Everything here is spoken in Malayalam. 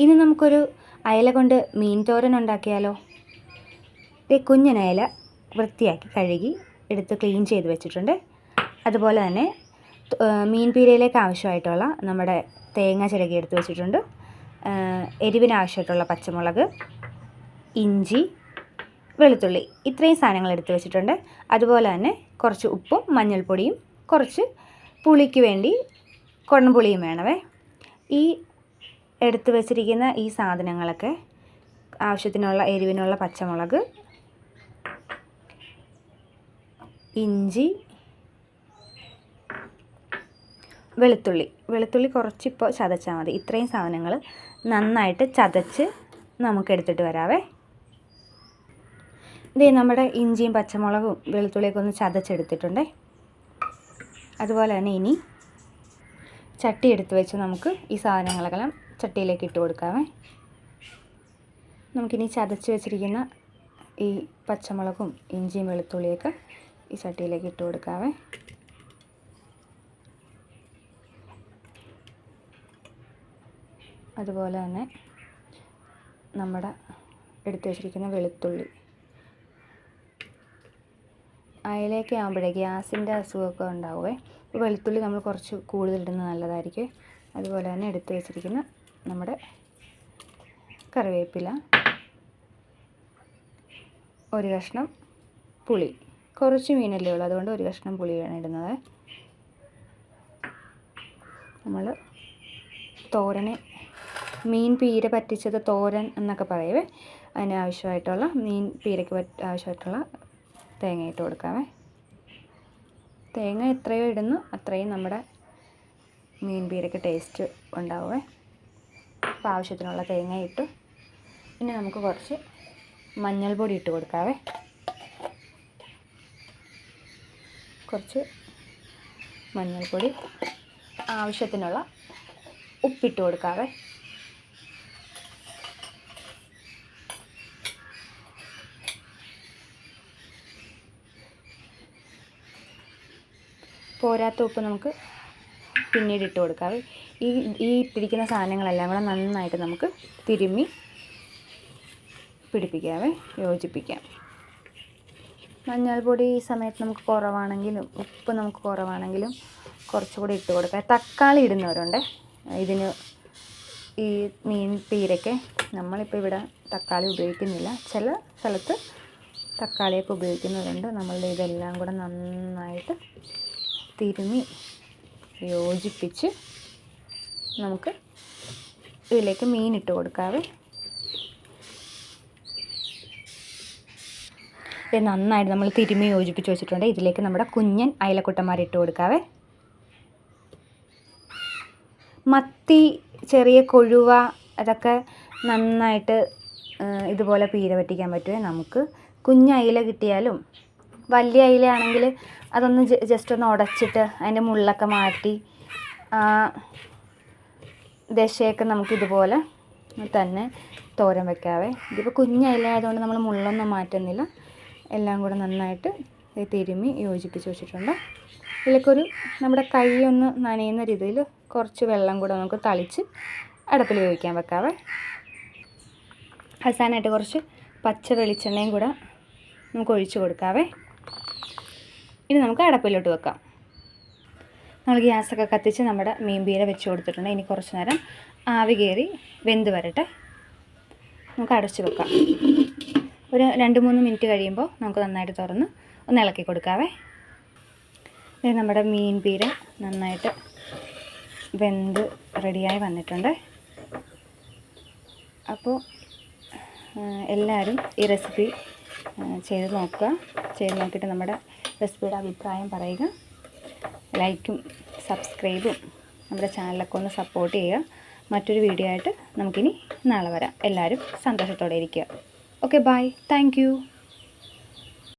ഇനി നമുക്കൊരു അയല കൊണ്ട് മീൻ തോരൻ ഉണ്ടാക്കിയാലോ? കുഞ്ഞൻ അയല വൃത്തിയാക്കി കഴുകി എടുത്ത് ക്ലീൻ ചെയ്ത് വെച്ചിട്ടുണ്ട്. അതുപോലെ തന്നെ മീൻ പീരയിലേക്ക് ആവശ്യമായിട്ടുള്ള നമ്മുടെ തേങ്ങ ചിരകി എടുത്ത് വെച്ചിട്ടുണ്ട്. എരിവിന് ആവശ്യമായിട്ടുള്ള പച്ചമുളക്, ഇഞ്ചി, വെളുത്തുള്ളി, ഇത്രയും സാധനങ്ങൾ എടുത്ത് വെച്ചിട്ടുണ്ട്. അതുപോലെ തന്നെ കുറച്ച് ഉപ്പും മഞ്ഞൾപ്പൊടിയും കുറച്ച് പുളിക്ക് വേണ്ടി കുടംപുളിയും വേണമേ. ഈ എടുത്ത് വെച്ചിരിക്കുന്ന ഈ സാധനങ്ങളൊക്കെ ആവശ്യത്തിനുള്ള എരിവിനുള്ള പച്ചമുളക്, ഇഞ്ചി, വെളുത്തുള്ളി കുറച്ചിപ്പോൾ ചതച്ചാൽ മതി. ഇത്രയും സാധനങ്ങൾ നന്നായിട്ട് ചതച്ച് നമുക്കെടുത്തിട്ട് വരാവേ. ഇതേ നമ്മുടെ ഇഞ്ചിയും പച്ചമുളകും വെളുത്തുള്ളിയൊക്കെ ഒന്ന് ചതച്ചെടുത്തിട്ടുണ്ടേ. അതുപോലെ തന്നെ ഇനി ചട്ടി എടുത്ത് വെച്ച് നമുക്ക് ഈ സാധനങ്ങളെല്ലാം ചട്ടിയിലേക്ക് ഇട്ട് കൊടുക്കാവേ. നമുക്കിനി ചതച്ച് വെച്ചിരിക്കുന്ന ഈ പച്ചമുളകും ഇഞ്ചിയും വെളുത്തുള്ളിയൊക്കെ ഈ ചട്ടിയിലേക്ക് ഇട്ട് കൊടുക്കാവേ. അതുപോലെ തന്നെ നമ്മുടെ എടുത്ത് വെച്ചിരിക്കുന്ന വെളുത്തുള്ളി. അയലയൊക്കെ ആകുമ്പോഴേ ഗ്യാസിൻ്റെ അസുഖമൊക്കെ ഉണ്ടാവുമേ. വെളുത്തുള്ളി നമ്മൾ കുറച്ച് കൂടുതലിടുന്നത് നല്ലതായിരിക്കും. അതുപോലെ തന്നെ എടുത്ത് വെച്ചിരിക്കുന്ന നമ്മുടെ കറിവേപ്പില, ഒരു കഷ്ണം പുളി. കുറച്ച് മീനല്ലേ ഉള്ളൂ, അതുകൊണ്ട് ഒരു കഷ്ണം പുളിയാണ് ഇടുന്നത്. നമ്മൾ തോരന് മീൻ പീര പറ്റിച്ചത് തോരൻ എന്നൊക്കെ പറയുവേ. അതിന് ആവശ്യമായിട്ടുള്ള മീൻ പീരയ്ക്ക് ആവശ്യമായിട്ടുള്ള തേങ്ങ ഇട്ട് കൊടുക്കാവേ. തേങ്ങ എത്രയോ ഇടുന്നു അത്രയും നമ്മുടെ മീൻ പീരയ്ക്ക് ടേസ്റ്റ് ഉണ്ടാവുമേ. അപ്പോൾ ആവശ്യത്തിനുള്ള തേങ്ങ ഇട്ടു. ഇനി നമുക്ക് കുറച്ച് മഞ്ഞൾപ്പൊടി ഇട്ട് കൊടുക്കാവേ. കുറച്ച് മഞ്ഞൾപ്പൊടി, ആവശ്യത്തിനുള്ള ഉപ്പിട്ട് കൊടുക്കാവേ. പോരാത്ത ഉപ്പ് നമുക്ക് പിന്നീട് ഇട്ട് കൊടുക്കാവേ. ഈ ഇട്ടിരിക്കുന്ന സാധനങ്ങളെല്ലാം കൂടെ നന്നായിട്ട് നമുക്ക് തിരുമ്മി പിടിപ്പിക്കാവേ, യോജിപ്പിക്കാം. മഞ്ഞൾപ്പൊടി ഈ സമയത്ത് നമുക്ക് കുറവാണെങ്കിലും ഉപ്പ് നമുക്ക് കുറവാണെങ്കിലും കുറച്ചുകൂടി ഇട്ട് കൊടുക്കാം. തക്കാളി ഇടുന്നവരുണ്ട് ഇതിന്. ഈ മീൻ പീരയ്ക്ക് നമ്മളിപ്പോൾ ഇവിടെ തക്കാളി ഉപയോഗിക്കുന്നില്ല. ചില സ്ഥലത്ത് തക്കാളിയൊക്കെ ഉപയോഗിക്കുന്നവരുണ്ട്. നമ്മളുടെ ഇതെല്ലാം കൂടെ നന്നായിട്ട് തിരുമ്മി യോജിപ്പിച്ച് നമുക്ക് ഇതിലേക്ക് മീൻ ഇട്ട് കൊടുക്കാവേ. ഇത് നന്നായിട്ട് നമ്മൾ തിരുമ്മി യോജിപ്പിച്ച് വെച്ചിട്ടുണ്ട്. ഇതിലേക്ക് നമ്മുടെ കുഞ്ഞൻ അയലക്കുട്ടന്മാർ ഇട്ട് കൊടുക്കാവേ. മത്തി, ചെറിയ കൊഴുവ, അതൊക്കെ നന്നായിട്ട് ഇതുപോലെ പീര പറ്റിക്കാൻ പറ്റുമേ. നമുക്ക് കുഞ്ഞയില കിട്ടിയാലും വലിയ അയിലയാണെങ്കിൽ അതൊന്ന് ജസ്റ്റ് ഒന്ന് ഉടച്ചിട്ട് അതിൻ്റെ മുള്ളൊക്കെ മാറ്റി ദശയൊക്കെ നമുക്കിതുപോലെ തന്നെ തോരൻ വെക്കാവേ. ഇതിപ്പോൾ കുഞ്ഞയില ആയതുകൊണ്ട് നമ്മൾ മുള്ളൊന്നും മാറ്റുന്നില്ല. എല്ലാം കൂടെ നന്നായിട്ട് തിരുമ്മി യോജിപ്പിച്ച് വെച്ചിട്ടുണ്ട്. ഇതിലേക്കൊരു നമ്മുടെ കൈ ഒന്ന് നനയുന്ന രീതിയിൽ കുറച്ച് വെള്ളം കൂടെ നമുക്ക് തളിച്ച് അടുപ്പിൽ വേവിക്കാൻ വെക്കാവേ. അവസാനമായിട്ട് കുറച്ച് പച്ച വെളിച്ചെണ്ണയും കൂടെ നമുക്ക് ഒഴിച്ച് കൊടുക്കാവേ. ഇനി നമുക്ക് അടപ്പിലോട്ട് വെക്കാം. നമ്മൾ ഗ്യാസൊക്കെ കത്തിച്ച് നമ്മുടെ മീൻ പീര വെച്ച് കൊടുത്തിട്ടുണ്ട്. ഇനി കുറച്ച് നേരം ആവി കയറി വെന്ത് വരട്ടെ. നമുക്ക് അടച്ച് വെക്കാം. ഒരു 2-3 മിനിറ്റ് കഴിയുമ്പോൾ നമുക്ക് നന്നായിട്ട് തുറന്ന് ഒന്ന് ഇളക്കി കൊടുക്കാവേ. ഇത് നമ്മുടെ മീൻ പീര നന്നായിട്ട് വെന്ത് റെഡിയായി വന്നിട്ടുണ്ട്. അപ്പോൾ എല്ലാവരും ഈ റെസിപ്പി ചെയ്ത് നോക്കുക. ചെയ്ത് നോക്കിയിട്ട് നമ്മുടെ റെസിപ്പിയുടെ അഭിപ്രായം പറയുക. ലൈക്കും സബ്സ്ക്രൈബും നമ്മുടെ ചാനലൊക്കെ ഒന്ന് സപ്പോർട്ട് ചെയ്യുക. മറ്റൊരു വീഡിയോ ആയിട്ട് നമുക്കിനി നാളെ വരാം. എല്ലാവരും സന്തോഷത്തോടെ ഇരിക്കുക. Okay, bye. Thank U.